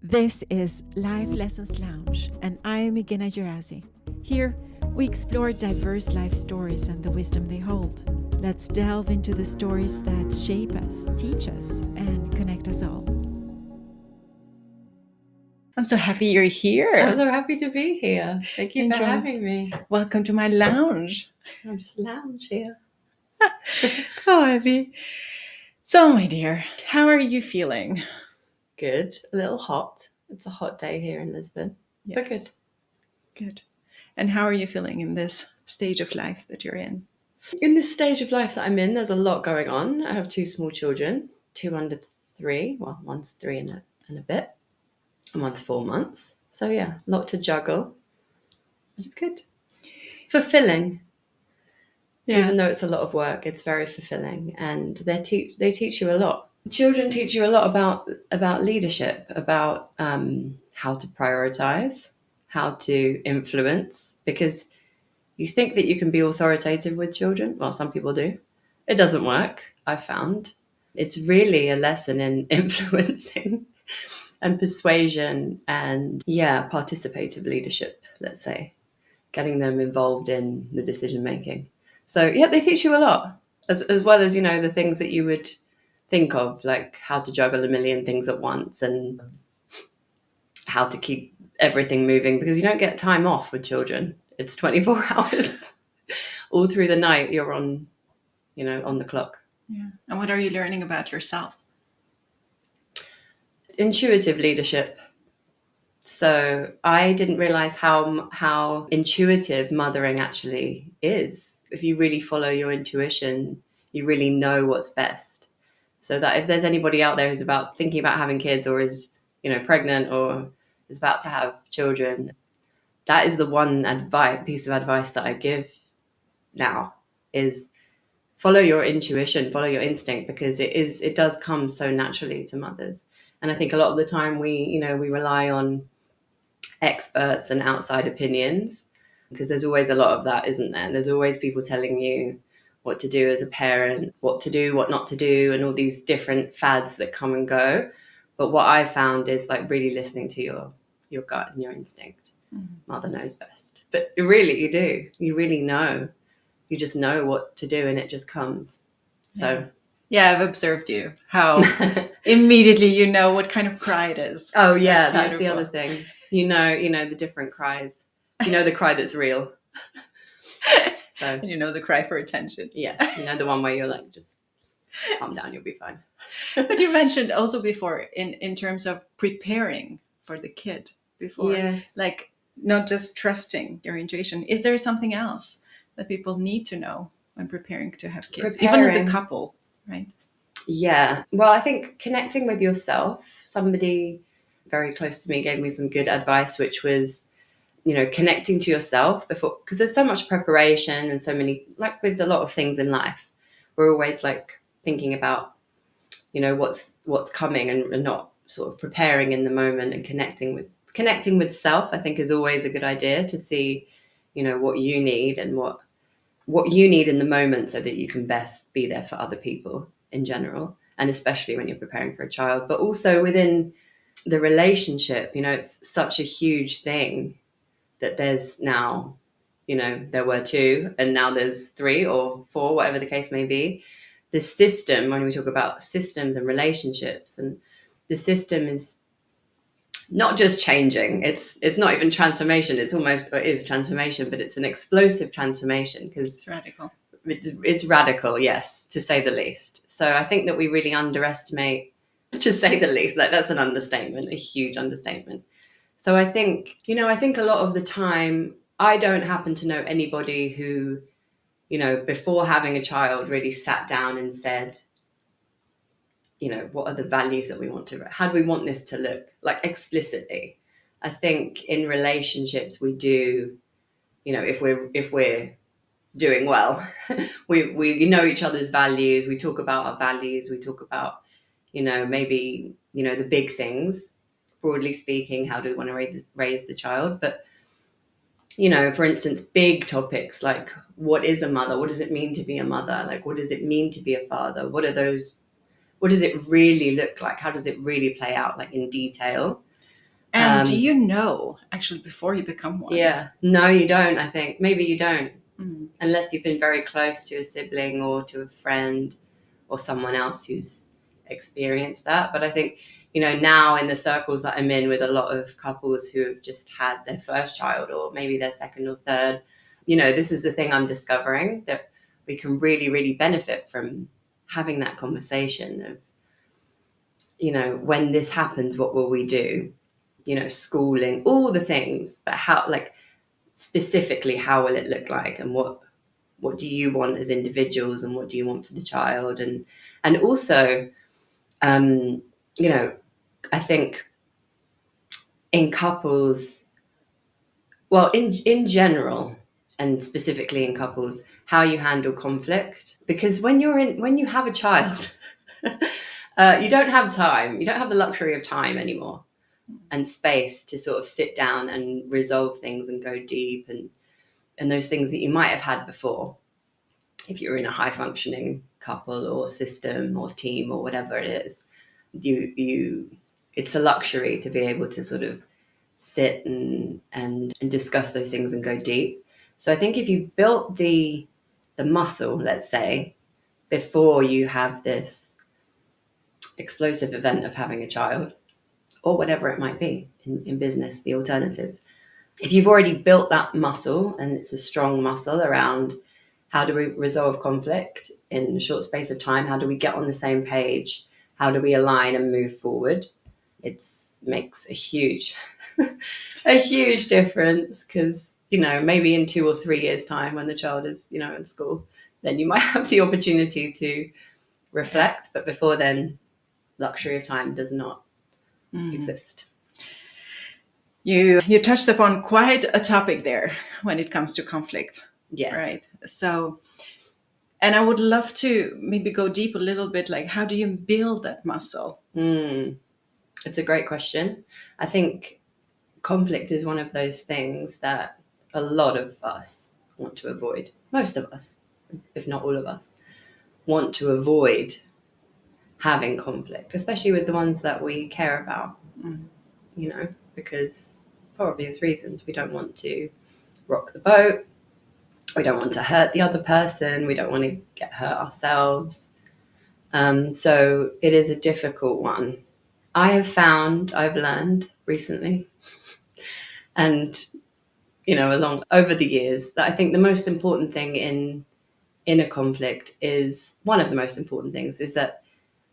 This is Life Lessons Lounge, and I am Igina Gerazi. Here, we explore diverse life stories and the wisdom they hold. Let's delve into the stories that shape us, teach us, and connect us all. I'm so happy you're here. I'm so happy to be here. Thank you for having me. Welcome to my lounge. I'm just lounge here. Oh, Evy. So, my dear, how are you feeling? Good. A little hot. It's a hot day here in Lisbon, but good. Good. And how are you feeling in this stage of life that you're in? In this stage of life that I'm in, there's a lot going on. I have two small children, 2 under 3. Well, one's 3 and a bit, and one's 4 months. So yeah, a lot to juggle. But it's good. Fulfilling. Yeah. Even though it's a lot of work, it's very fulfilling, and they teach you a lot. Children teach you a lot about leadership, about how to prioritize, how to influence, because you think that you can be authoritative with children. Well, some people do. It doesn't work, I've found. It's really a lesson in influencing and persuasion and, participative leadership, let's say, getting them involved in the decision making. So, yeah, they teach you a lot, as well as, the things that you would think of, like how to juggle a million things at once and how to keep everything moving, because you don't get time off with children. It's 24 hours all through the night. You're on the clock. Yeah. And what are you learning about yourself? Intuitive leadership. So I didn't realize how intuitive mothering actually is. If you really follow your intuition, you really know what's best. So that if there's anybody out there who's thinking about having kids, or is, pregnant, or is about to have children, that is the one piece of advice that I give now, is follow your intuition, follow your instinct, because it does come so naturally to mothers. And I think a lot of the time we rely on experts and outside opinions, because there's always a lot of that, isn't there? There's always people telling you what to do as a parent, what to do, what not to do, and all these different fads that come and go. But what I found is like really listening to your gut and your instinct. Mm-hmm. Mother knows best. But really, you do. You really know. You just know what to do, and it just comes. So yeah, I've observed you, how immediately you know what kind of cry it is. Oh yeah, that's the other thing. You know the different cries. You know the cry that's real. So and you know the cry for attention. Yes, you know the one where you're like, just calm down, you'll be fine. But you mentioned also before in terms of preparing for the kid before, yes, like not just trusting your intuition. Is there something else that people need to know when preparing to have kids, even as a couple, right? Yeah. Well, I think connecting with yourself. Somebody very close to me gave me some good advice, which was, connecting to yourself before, because there's so much preparation and so many, like with a lot of things in life, we're always like thinking about, what's coming, and not sort of preparing in the moment, and connecting with self, I think, is always a good idea, to see, what you need and what you need in the moment, so that you can best be there for other people in general, and especially when you're preparing for a child. But also within the relationship, it's such a huge thing that there's now, there were 2 and now there's 3 or 4, whatever the case may be. The system, when we talk about systems and relationships, and the system is not just changing, it's not even transformation, it is transformation, but it's an explosive transformation, because it's radical. It's radical, yes, to say the least. So I think that we really underestimate, to say the least, like that's an understatement, a huge understatement. So I think a lot of the time, I don't happen to know anybody who, before having a child, really sat down and said, what are the values that we want to, how do we want this to look, like explicitly. I think in relationships we do, if we're doing well, we know each other's values, we talk about our values, we talk about, maybe, the big things, broadly speaking, how do we want to raise the child. But, for instance, big topics like, what is a mother? What does it mean to be a mother? Like, what does it mean to be a father? What does it really look like? How does it really play out, like in detail? And do you know, actually, before you become one? Yeah. No, you don't, I think. Maybe you don't. Mm. Unless you've been very close to a sibling or to a friend or someone else who's experienced that. But I think, now in the circles that I'm in with a lot of couples who have just had their first child or maybe their second or third, this is the thing I'm discovering, that we can really, really benefit from having that conversation of, when this happens, what will we do? Schooling, all the things, but how, like, specifically, how will it look like, and what do you want as individuals, and what do you want for the child, and also, I think in couples, well, in general, and specifically in couples, how you handle conflict, because when you have a child, you don't have the luxury of time anymore and space to sort of sit down and resolve things and go deep, and those things that you might have had before if you're in a high functioning couple or system or team or whatever it is. It's a luxury to be able to sort of sit and discuss those things and go deep. So I think if you built the muscle, let's say, before you have this explosive event of having a child, or whatever it might be in business, the alternative, if you've already built that muscle, and it's a strong muscle around how do we resolve conflict in a short space of time, how do we get on the same page, how do we align and move forward, it makes a huge a huge difference. Because maybe in 2 or 3 years time, when the child is in school, then you might have the opportunity to reflect, but before then, luxury of time does not exist. You touched upon quite a topic there when it comes to conflict. Yes. Right. So, and I would love to maybe go deep a little bit, like, how do you build that muscle? It's a great question. I think conflict is one of those things that a lot of us want to avoid. Most of us, if not all of us, want to avoid having conflict, especially with the ones that we care about, because for obvious reasons. We don't want to rock the boat. We don't want to hurt the other person. We don't want to get hurt ourselves. So it is a difficult one. I've learned recently, and along over the years, that I think the most important thing in a conflict is, one of the most important things is that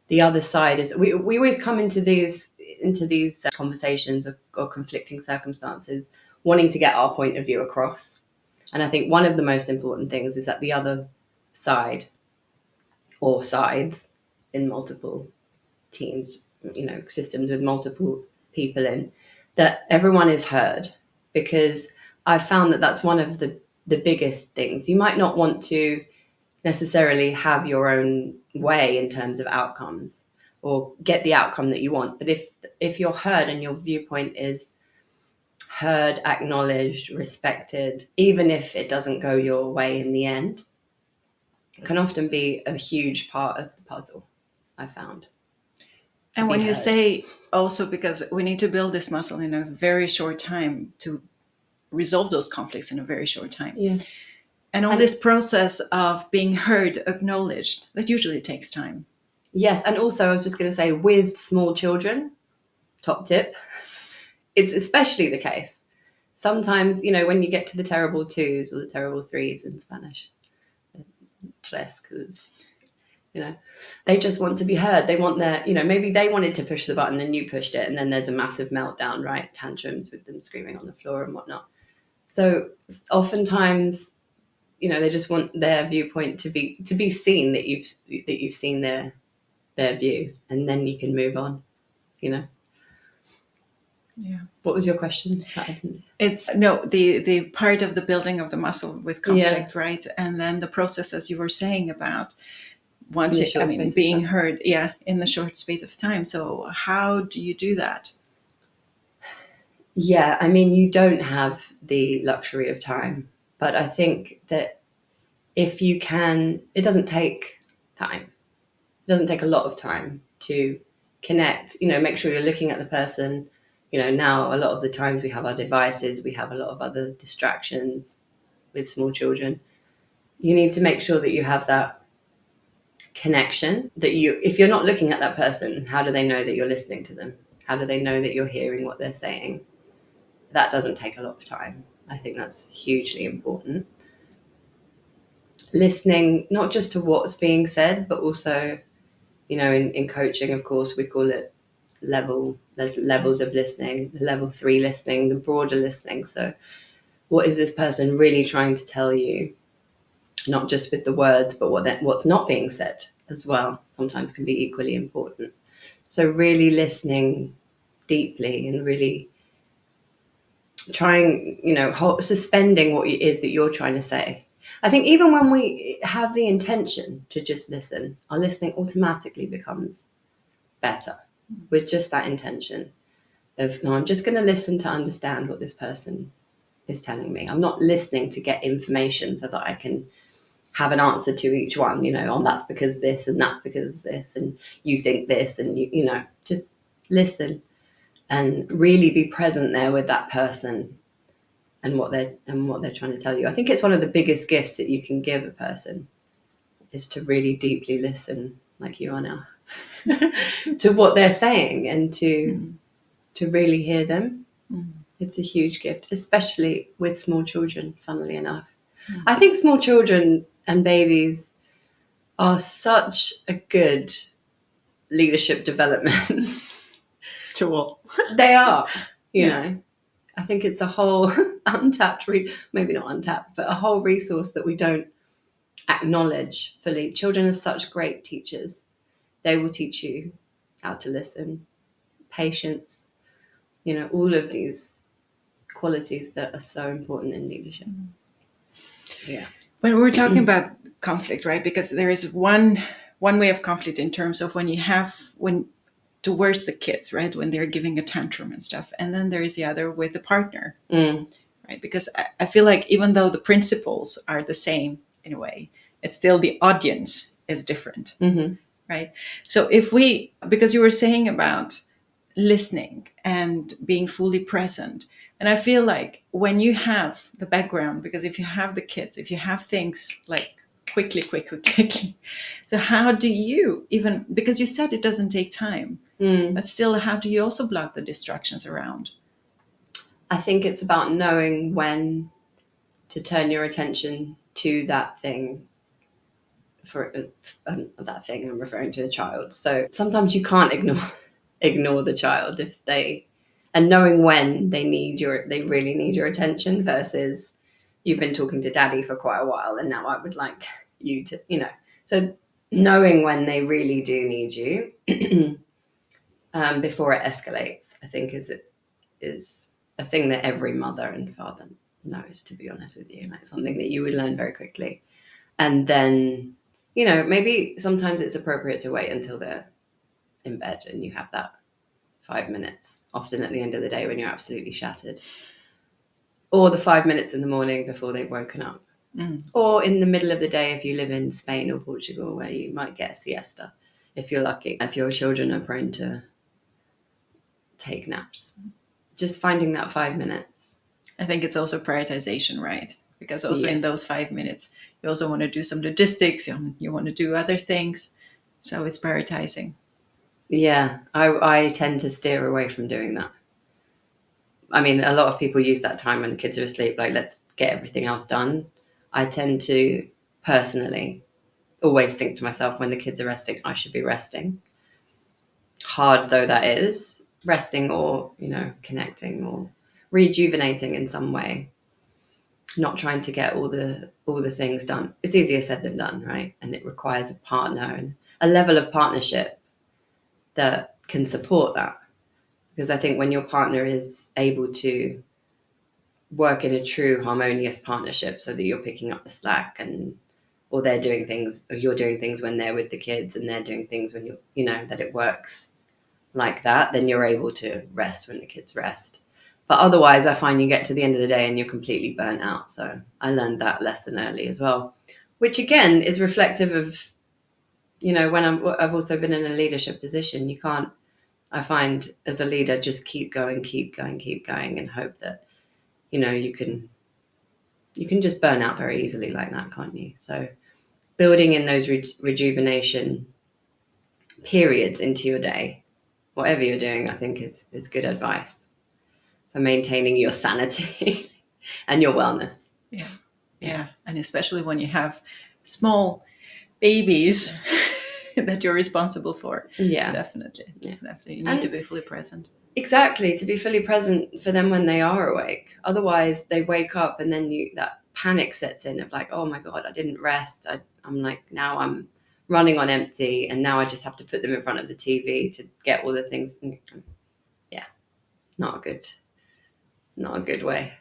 the other side is, we always come into these conversations or conflicting circumstances wanting to get our point of view across. And I think one of the most important things is that the other side, or sides in multiple teams, systems with multiple people in, that everyone is heard. Because I found that that's one of the biggest things. You might not want to necessarily have your own way in terms of outcomes or get the outcome that you want, but if you're heard and your viewpoint is heard, acknowledged, respected, even if it doesn't go your way in the end, it can often be a huge part of the puzzle, I found. And when you say also, because we need to build this muscle in a very short time to resolve those conflicts in a very short time. Yeah. And this process of being heard, acknowledged, that usually takes time. Yes. And also, I was just going to say, with small children, top tip, it's especially the case. Sometimes, when you get to the terrible 2s or the terrible 3s in Spanish, tres, because they just want to be heard. They want their, maybe they wanted to push the button and you pushed it, and then there's a massive meltdown, right? Tantrums with them screaming on the floor and whatnot. So oftentimes, they just want their viewpoint to be seen, that you've seen their view, and then you can move on. Yeah. What was your question? It's the part of the building of the muscle with conflict, right? And then the process, as you were saying, about being heard, in the short space of time. So how do you do that? Yeah, you don't have the luxury of time, but I think that if you can, it doesn't take time. It doesn't take a lot of time to connect, make sure you're looking at the person, now a lot of the times we have our devices, we have a lot of other distractions with small children. You need to make sure that you have that connection, that if you're not looking at that person, how do they know that you're listening to them? How do they know that you're hearing what they're saying? That doesn't take a lot of time. I think that's hugely important. Listening, not just to what's being said, but also, in coaching, of course, we call it there's levels of listening, the level 3 listening, the broader listening. So what is this person really trying to tell you? Not just with the words, but what's not being said as well, sometimes can be equally important. So really listening deeply and really trying, suspending what it is that you're trying to say. I think even when we have the intention to just listen, our listening automatically becomes better with just that intention of, no, I'm just going to listen to understand what this person is telling me. I'm not listening to get information so that I can have an answer to each one, that's because this and that's because this and you think this, and just listen and really be present there with that person and what they're trying to tell you. I think it's one of the biggest gifts that you can give a person is to really deeply listen, like you are now, to what they're saying and to really hear them. It's a huge gift, especially with small children, funnily enough. I think small children and babies are such a good leadership development Tool. They are, you know. I think it's a whole untapped, maybe not untapped, but a whole resource that we don't acknowledge fully. Children are such great teachers. They will teach you how to listen, patience, all of these qualities that are so important in leadership. Yeah. When we're talking about conflict, right? Because there is one way of conflict in terms of when towards the kids, right? When they're giving a tantrum and stuff. And then there is the other with the partner, right? Because I feel like even though the principles are the same in a way, it's still the audience is different, right? So because you were saying about listening and being fully present, and I feel like when you have the background, because if you have the kids, if you have things like quickly, so how do you even, because you said it doesn't take time, but still, how do you also block the distractions around? I think it's about knowing when to turn your attention to that thing. For that thing, I'm referring to a child. So sometimes you can't ignore the child and knowing when they really need your attention versus you've been talking to daddy for quite a while and now I would like you to, so knowing when they really do need you before it escalates, I think is a thing that every mother and father knows, to be honest with you, like something that you would learn very quickly. And then, maybe sometimes it's appropriate to wait until they're in bed and you have that 5 minutes, often at the end of the day when you're absolutely shattered. Or the 5 minutes in the morning before they've woken up. Or in the middle of the day if you live in Spain or Portugal, where you might get a siesta, if you're lucky, if your children are prone to take naps. Just finding that 5 minutes. I think it's also prioritization, right? Because also in those 5 minutes, you also want to do some logistics, you want to do other things. So it's prioritizing. Yeah, I tend to steer away from doing that. I mean, a lot of people use that time when the kids are asleep, like, let's get everything else done. I tend to personally always think to myself, when the kids are resting, I should be resting. Hard though that is, resting or, connecting or rejuvenating in some way. Not trying to get all the things done. It's easier said than done, right? And it requires a partner and a level of partnership that can support that. Because I think when your partner is able to work in a true harmonious partnership, so that you're picking up the slack or they're doing things, or you're doing things when they're with the kids and they're doing things when that it works like that, then you're able to rest when the kids rest. But otherwise, I find you get to the end of the day and you're completely burnt out. So I learned that lesson early as well, which again is reflective of, when I've also been in a leadership position. You can't I find as a leader, just keep going, and hope that, you can just burn out very easily like that, can't you? So building in those rejuvenation periods into your day, whatever you're doing, I think is good advice for maintaining your sanity and your wellness. Yeah. And especially when you have small babies that you're responsible for. Yeah. Definitely. Yeah. You need to be fully present. Exactly, to be fully present for them when they are awake. Otherwise, they wake up and then that panic sets in of like, oh my God, I didn't rest. I'm like, now I'm running on empty, and now I just have to put them in front of the TV to get all the things. Yeah, not a good way.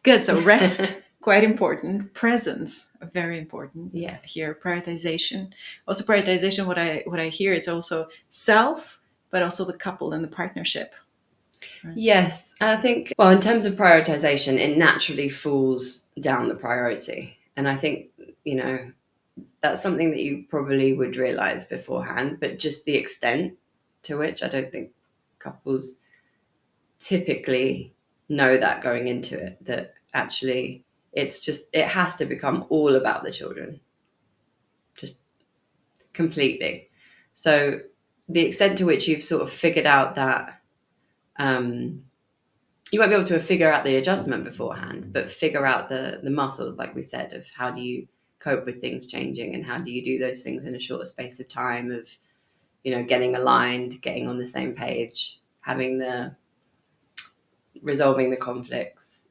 Good. So rest, quite important. Presence, very important. Yeah. Here, prioritization. Also prioritization, what I hear, it's also self, but also the couple and the partnership. Right? Yes. I think, well, in terms of prioritization, it naturally falls down the priority. And I think, that's something that you probably would realize beforehand, but just the extent to which I don't think couples typically know that going into it, that actually it has to become all about the children, just completely. So the extent to which you've sort of figured out that you won't be able to figure out the adjustment beforehand, but figure out the muscles, like we said, of how do you cope with things changing, and how do you do those things in a shorter space of time of, getting aligned, getting on the same page, resolving the conflicts,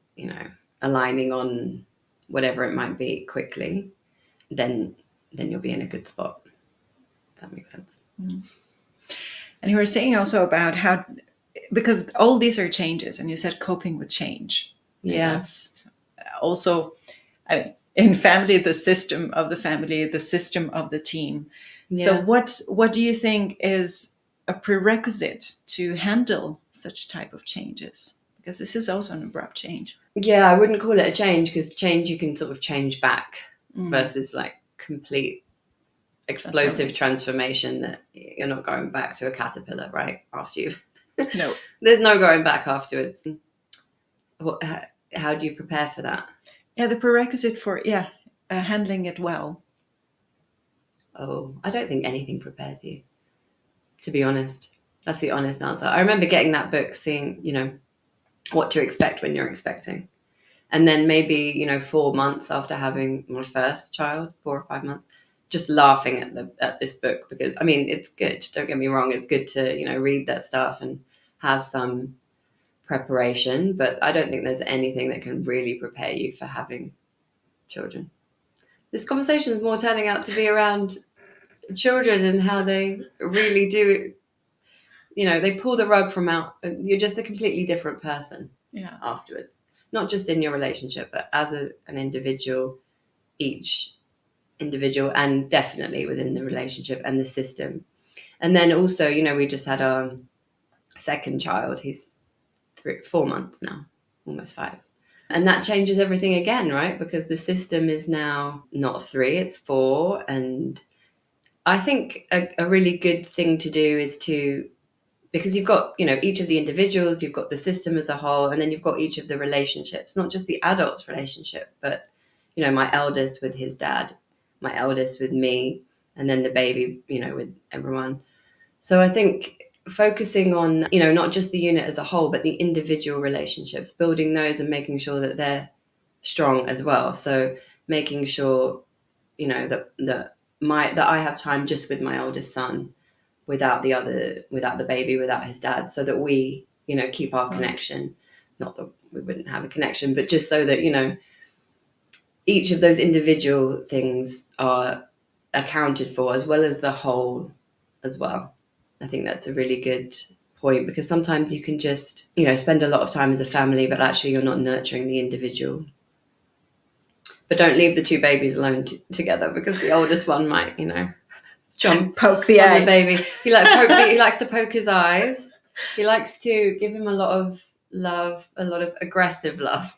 aligning on whatever it might be quickly, then you'll be in a good spot. If that makes sense. Mm. And you were saying also about how, because all these are changes, and you said coping with change. Yeah. That's also, in family, the system of the family, the system of the team. Yeah. So what do you think is a prerequisite to handle such type of changes? Because this is also an abrupt change. Yeah, I wouldn't call it a change, because change you can sort of change back versus like complete explosive transformation that you're not going back to a caterpillar, right? After you. No. There's no going back afterwards. How do you prepare for that? Yeah, the prerequisite for, handling it well. Oh, I don't think anything prepares you, to be honest. That's the honest answer. I remember getting that book, seeing, what to expect when you're expecting. And then maybe, 4 months after having my first child, 4 or 5 months, just laughing at this book, because, I mean, it's good. Don't get me wrong. It's good to, read that stuff and have some preparation. But I don't think there's anything that can really prepare you for having children. This conversation is more turning out to be around children and how they really do, they pull the rug from out. You're just a completely different person afterwards. Not just in your relationship, but as an individual, each individual, and definitely within the relationship and the system. And then also, we just had our second child. He's 4 months now, almost 5. And that changes everything again, right? Because the system is now not 3, it's 4. And I think a really good thing to do is because you've got, each of the individuals, you've got the system as a whole, and then you've got each of the relationships, not just the adult's relationship, but, my eldest with his dad, my eldest with me, and then the baby, with everyone. So I think focusing on, not just the unit as a whole, but the individual relationships, building those and making sure that they're strong as well. So making sure, that I have time just with my oldest son, without the baby, without his dad, so that we, keep our connection. Not that we wouldn't have a connection, but just so that, each of those individual things are accounted for, as well as the whole as well. I think that's a really good point, because sometimes you can just, spend a lot of time as a family, but actually you're not nurturing the individual. But don't leave the 2 babies alone together, because the oldest one might, poke the eye. The baby. He likes to poke his eyes. He likes to give him a lot of love, a lot of aggressive love,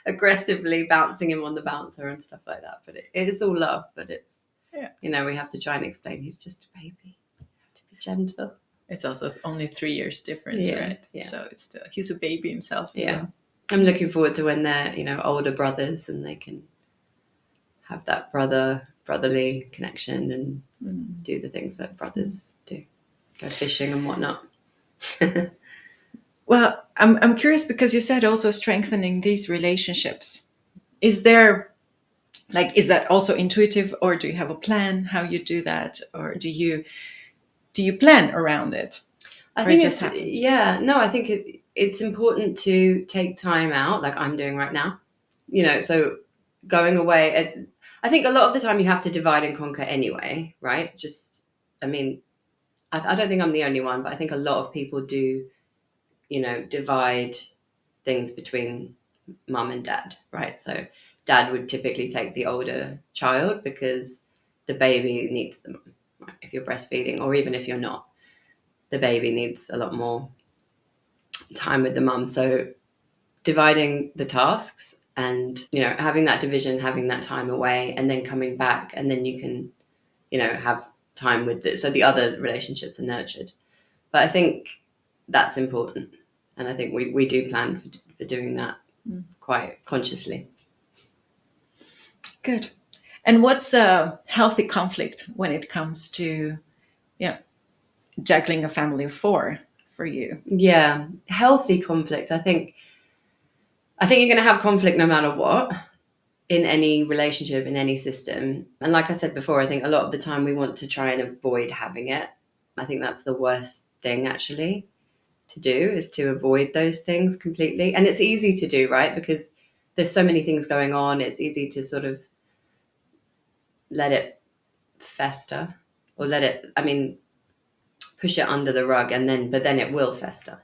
aggressively bouncing him on the bouncer and stuff like that. But it is all love, but it's, we have to try and explain he's just a baby. You have to be gentle. It's also only 3 years difference, Yeah, right? yeah. So it's still, he's a baby himself as Yeah. well. I'm looking forward to when they're, older brothers and they can have that brotherly connection and do the things that brothers do, go fishing and whatnot. Well, I'm curious because you said also strengthening these relationships. Is there, like, is that also intuitive, or do you have a plan how you do that, or do you plan around it? I Or think it just happens? I think it's important to take time out, like I'm doing right now. So going away. I think a lot of the time you have to divide and conquer anyway, right? I don't think I'm the only one, but I think a lot of people do, divide things between mum and dad, right? So dad would typically take the older child because the baby needs them, right? If you're breastfeeding, or even if you're not, the baby needs a lot more time with the mum. So dividing the tasks and, having that division, having that time away, and then coming back, and then you can, have time with it. So the other relationships are nurtured. But I think that's important. And I think we do plan for doing that quite consciously. Good. And what's a healthy conflict when it comes to, juggling a family of 4 for you? Yeah. Healthy conflict. I think you're going to have conflict no matter what, in any relationship, in any system. And like I said before, I think a lot of the time we want to try and avoid having it. I think that's the worst thing actually to do, is to avoid those things completely. And it's easy to do, right? Because there's so many things going on. It's easy to sort of let it fester, or push it under the rug, but then it will fester.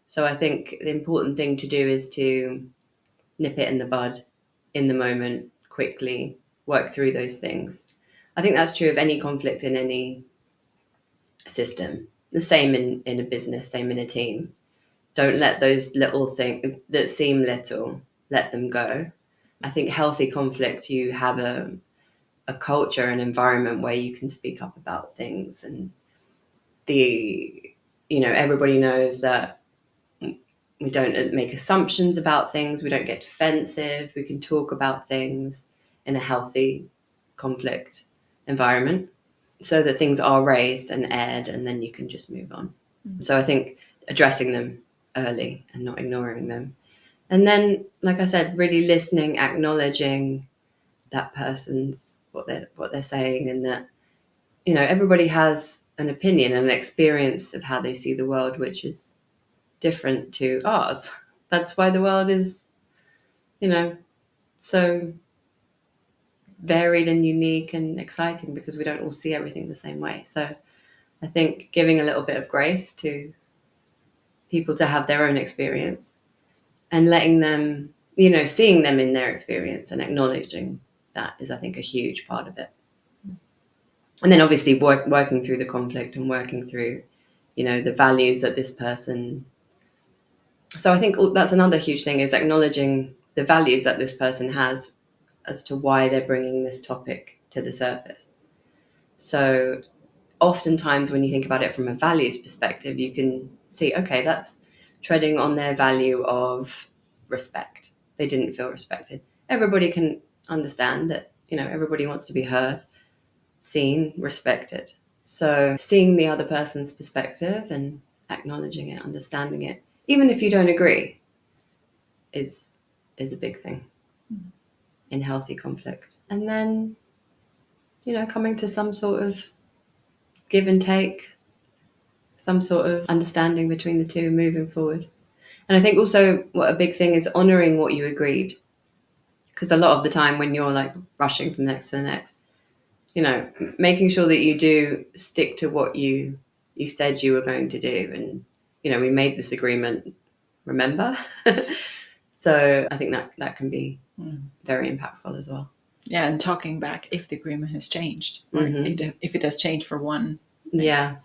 So I think the important thing to do is to nip it in the bud, in the moment, quickly, work through those things. I think that's true of any conflict in any system. The same in a business, same in a team. Don't let those little things that seem little, let them go. I think healthy conflict, you have a culture, an environment where you can speak up about things, and everybody knows that we don't make assumptions about things. We don't get defensive. We can talk about things in a healthy conflict environment, so that things are raised and aired, and then you can just move on. So I think addressing them early and not ignoring them. And then, like I said, really listening, acknowledging that person's what they're saying, and that, everybody has an opinion and an experience of how they see the world, which is different to ours. That's why the world is, so varied and unique and exciting, because we don't all see everything the same way. So I think giving a little bit of grace to people to have their own experience, and letting them, seeing them in their experience and acknowledging that is, I think, a huge part of it. And then obviously working through the conflict and working through, the values that this person. So I think that's another huge thing, is acknowledging the values that this person has as to why they're bringing this topic to the surface. So oftentimes when you think about it from a values perspective, you can see, okay, that's treading on their value of respect. They didn't feel respected. Everybody can understand that, everybody wants to be heard, seen, respected. So seeing the other person's perspective and acknowledging it, understanding it, even if you don't agree, is a big thing in healthy conflict. And then, coming to some sort of give and take, some sort of understanding between the two, moving forward. And I think also what a big thing is honoring what you agreed. Because a lot of the time when you're like rushing from next to the next, making sure that you do stick to what you said you were going to do. And, we made this agreement, remember? So I think that can be very impactful as well. Yeah, and talking back if the agreement has changed, or if it has changed for one. Right? Yeah.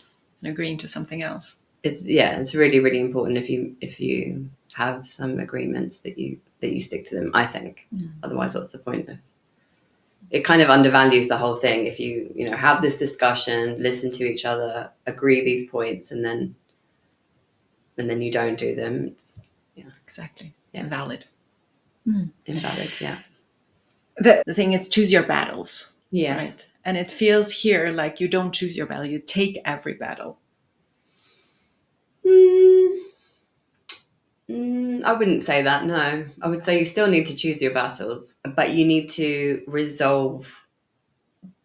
And agreeing to something else. It's really, really important if you have some agreements that you stick to them, I think. Otherwise, what's the point of it kind of undervalues the whole thing if you have this discussion, listen to each other, agree these points, and then you don't do them. It's Exactly. It's invalid. Invalid. Yeah. The thing is, choose your battles. Yes. Right? And it feels here like you don't choose your battle, you take every battle. I wouldn't say that, no. I would say you still need to choose your battles, but you need to resolve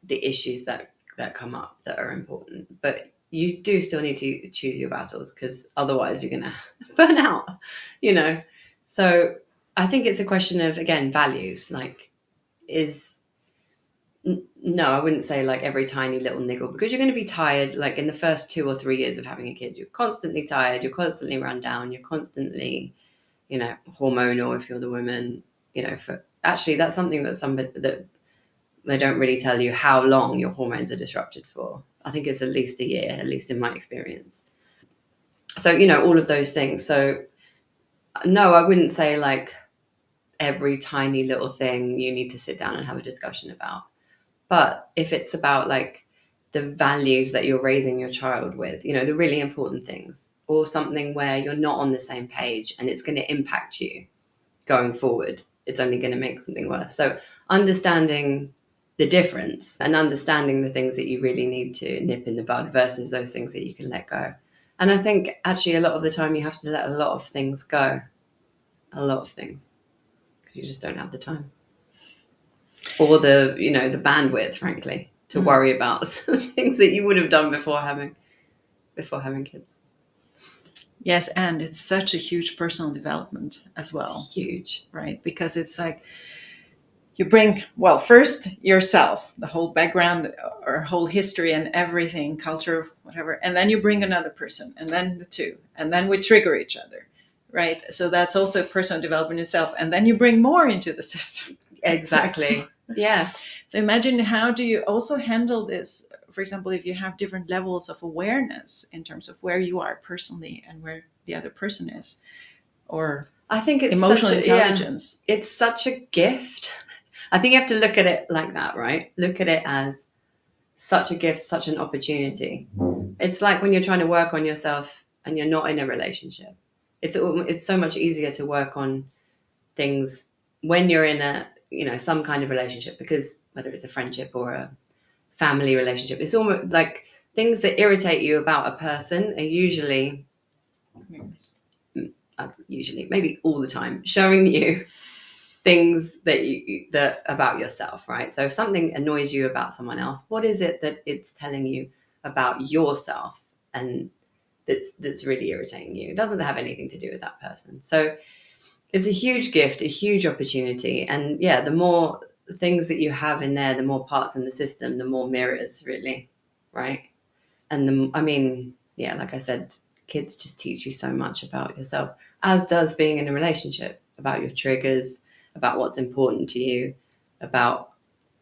the issues that come up that are important. But you do still need to choose your battles, because otherwise you're going to burn out, So I think it's a question of, again, values. Like, no, I wouldn't say like every tiny little niggle, because you're going to be tired. Like in the first 2 or 3 years of having a kid, you're constantly tired, you're constantly run down, you're constantly hormonal if you're the woman, for actually that's something that they don't really tell you how long your hormones are disrupted for. I think it's at least a year, at least in my experience. So, all of those things. So no, I wouldn't say like every tiny little thing you need to sit down and have a discussion about. But if it's about like the values that you're raising your child with, the really important things, or something where you're not on the same page and it's going to impact you going forward, it's only going to make something worse. So understanding the difference and understanding the things that you really need to nip in the bud versus those things that you can let go. And I think actually a lot of the time you have to let a lot of things go. A lot of things. Because you just don't have the time. Or the bandwidth, frankly, to worry about some things that you would have done before having kids. Yes, and it's such a huge personal development as well. It's huge. Right? Because it's like you bring, well, first yourself, the whole background or whole history and everything, culture, whatever, and then you bring another person, and then the two, and then we trigger each other, right? So that's also personal development itself, and then you bring more into the system. Exactly. Yeah. So imagine, how do you also handle this? For example, if you have different levels of awareness in terms of where you are personally and where the other person is, or I think it's emotional intelligence. Yeah, it's such a gift. I think you have to look at it like that, right? Look at it as such a gift, such an opportunity. It's like when you're trying to work on yourself and you're not in a relationship. It's so much easier to work on things when you're in a some kind of relationship, because whether it's a friendship or a family relationship, it's almost like things that irritate you about a person are usually maybe all the time showing you things that about yourself, right? So if something annoys you about someone else, what is it that it's telling you about yourself and that's really irritating you? It doesn't have anything to do with that person. So it's a huge gift, a huge opportunity. And yeah, the more things that you have in there, the more parts in the system, the more mirrors, really, right? And like I said, kids just teach you so much about yourself, as does being in a relationship, about your triggers, about what's important to you, about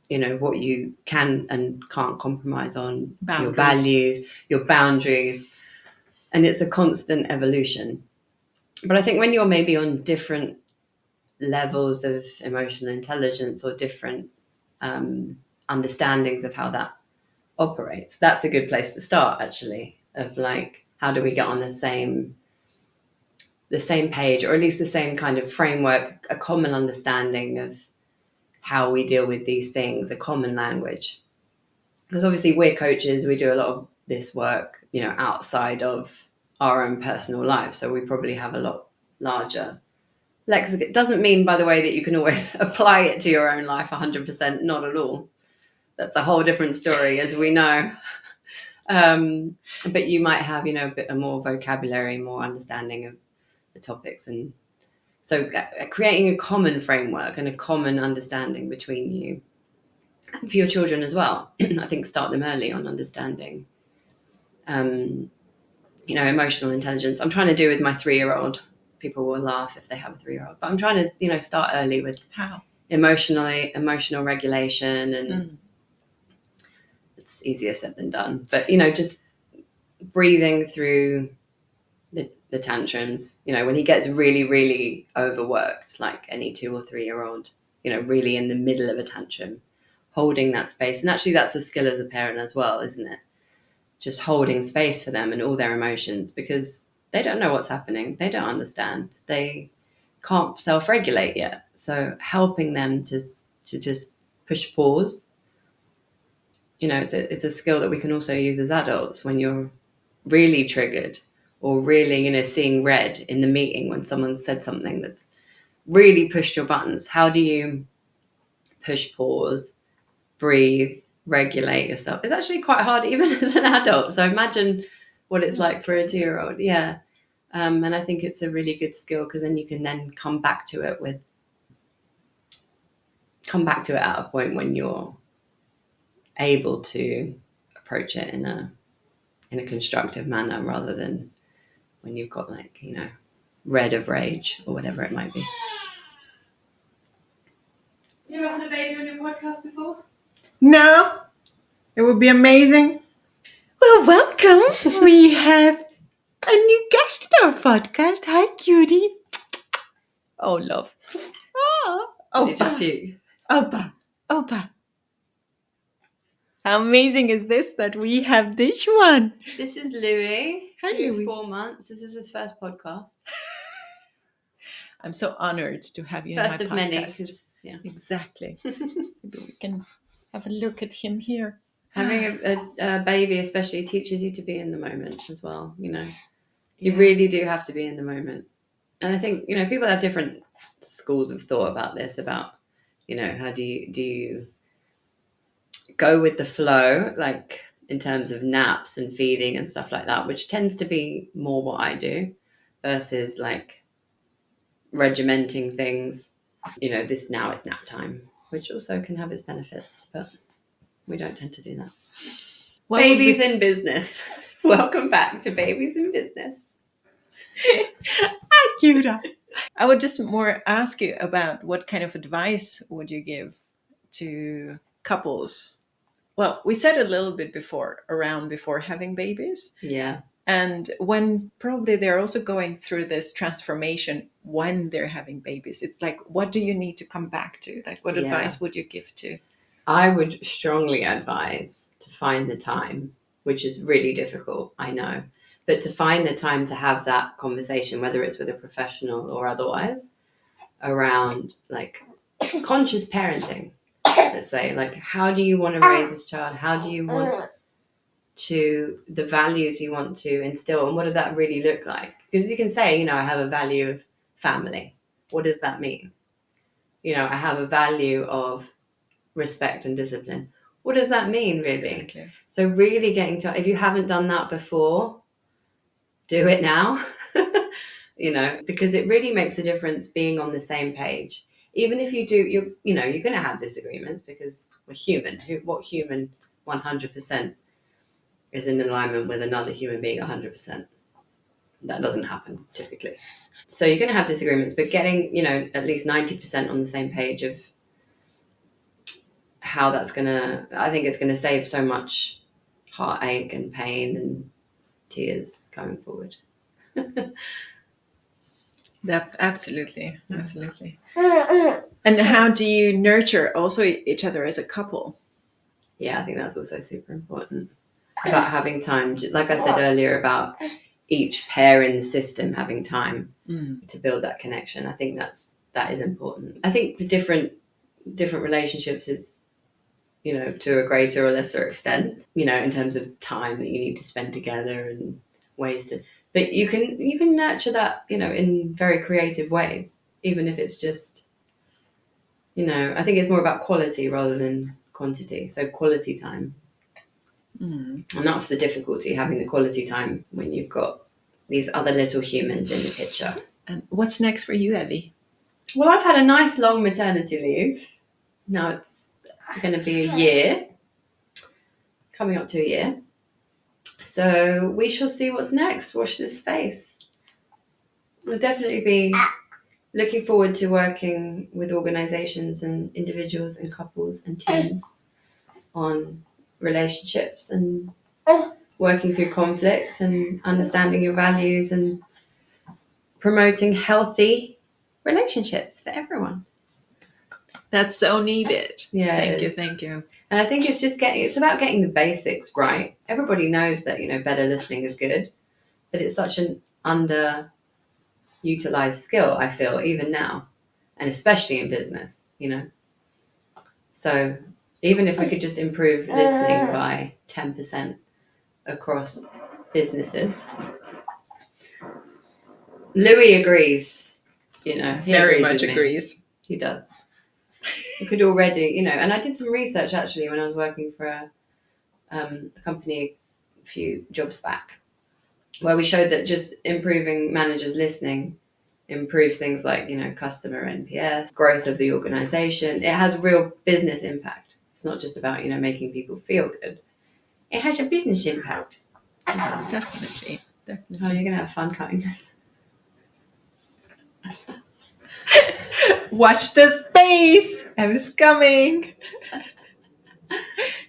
what you can and can't compromise on, your values, your boundaries. And it's a constant evolution. But I think when you're maybe on different levels of emotional intelligence or different understandings of how that operates, that's a good place to start, actually, of like, how do we get on the same page, or at least the same kind of framework, a common understanding of how we deal with these things, a common language. Because obviously we're coaches, we do a lot of this work outside of our own personal life, so we probably have a lot larger lexicon. It doesn't mean, by the way, that you can always apply it to your own life 100%, not at all. That's a whole different story, as we know. But you might have a bit more vocabulary, more understanding of the topics, and so creating a common framework and a common understanding between you and for your children as well. I think start them early on understanding emotional intelligence. I'm trying to do with my 3-year-old. People will laugh if they have a 3-year-old, but I'm trying to start early with how emotional regulation, and it's easier said than done, but just breathing through the tantrums, when he gets really, really overworked, like any 2 or 3-year-old, really in the middle of a tantrum, holding that space. And actually that's a skill as a parent as well, isn't it? Just holding space for them and all their emotions, because they don't know what's happening. They don't understand. They can't self-regulate yet. So helping them to just push pause, it's a skill that we can also use as adults when you're really triggered or really, seeing red in the meeting when someone said something that's really pushed your buttons. How do you push pause, breathe, regulate yourself? It's actually quite hard even as an adult. So imagine what it's like for a 2-year-old. Yeah. And I think it's a really good skill, because then you can then come back to it at a point when you're able to approach it in a constructive manner, rather than when you've got red of rage or whatever it might be. You ever had a baby on your podcast before? No, it would be amazing. Well, welcome. We have a new guest in our podcast. Hi, cutie. Oh, love. You just puke. Opa. Opa. How amazing is this that we have this one? This is Louis. Hi, He's Louis. 4 months. This is his first podcast. I'm so honored to have you First in of my many. podcast. Yeah. Exactly. Maybe we can have a look at him here. Having a baby especially teaches you to be in the moment as well. You really do have to be in the moment. And I think, people have different schools of thought about this, about, how do you go with the flow, like in terms of naps and feeding and stuff like that, which tends to be more what I do, versus like regimenting things. This now it's nap time, which also can have its benefits, but we don't tend to do that. Babies in business. Welcome back to Babies in Business. Hi, Kira. I would just more ask you about what kind of advice would you give to couples? Well, we said a little bit before having babies. Yeah. And when probably they're also going through this transformation when they're having babies. It's like, what do you need to come back to? Like, what advice would you give to? I would strongly advise to find the time, which is really difficult, I know, but to find the time to have that conversation, whether it's with a professional or otherwise, around like conscious parenting. Let's say, like, how do you want to raise this child? How do you want the values you want to instill, and what does that really look like? Because you can say, I have a value of family. What does that mean? I have a value of respect and discipline. What does that mean, really? Exactly. So really getting to, if you haven't done that before, do it now. Because it really makes a difference being on the same page. Even if you do, you're going to have disagreements, because we're human. What human 100% is in alignment with another human being 100%? That doesn't happen typically. So you're going to have disagreements, but getting, at least 90% on the same page of how that's I think it's going to save so much heartache and pain and tears going forward. Absolutely. And how do you nurture also each other as a couple? Yeah, I think that's also super important, about having time, like I said earlier, about each pair in the system having time to build that connection. I think that is important. I think for different relationships is, to a greater or lesser extent, in terms of time that you need to spend together and ways to, but you can nurture that, in very creative ways, even if it's just, I think it's more about quality rather than quantity. So quality time. And that's the difficulty, having the quality time when you've got these other little humans in the picture. And what's next for you, Evy? Well, I've had a nice long maternity leave. Now it's going to be a year, coming up to a year. So we shall see what's next. Watch this space. We'll definitely be looking forward to working with organizations and individuals and couples and teams on relationships and working through conflict and understanding your values and promoting healthy relationships for everyone. That's so needed. Yeah, Thank it you. is. Thank you. And I think it's about getting the basics right. Everybody knows that, better listening is good, but it's such an underutilized skill, I feel, even now, and especially in business, So even if we could just improve listening by 10% across businesses. Louis agrees, he Very agrees much with me. agrees. He does. We could already, and I did some research actually when I was working for a company a few jobs back, where we showed that just improving managers' listening improves things like, customer NPS, growth of the organization. It has real business impact. It's not just about, making people feel good. It has a business impact. Definitely. Oh, you're going to have fun cutting this. Watch the space. I was coming.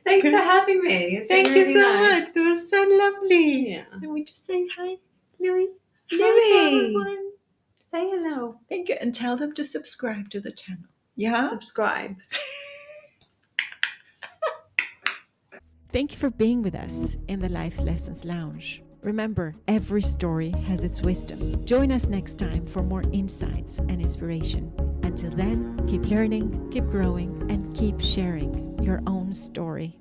Thanks for having me. It's been Thank really you so nice. much. That was so lovely. Yeah. Can we just say hi, Louis? Hi to Louis. everyone. Say hello. Thank you. And tell them to subscribe to the channel. Yeah? Subscribe. Thank you for being with us in the Life Lessons Lounge. Remember, every story has its wisdom. Join us next time for more insights and inspiration. Until then, keep learning, keep growing, and keep sharing your own story.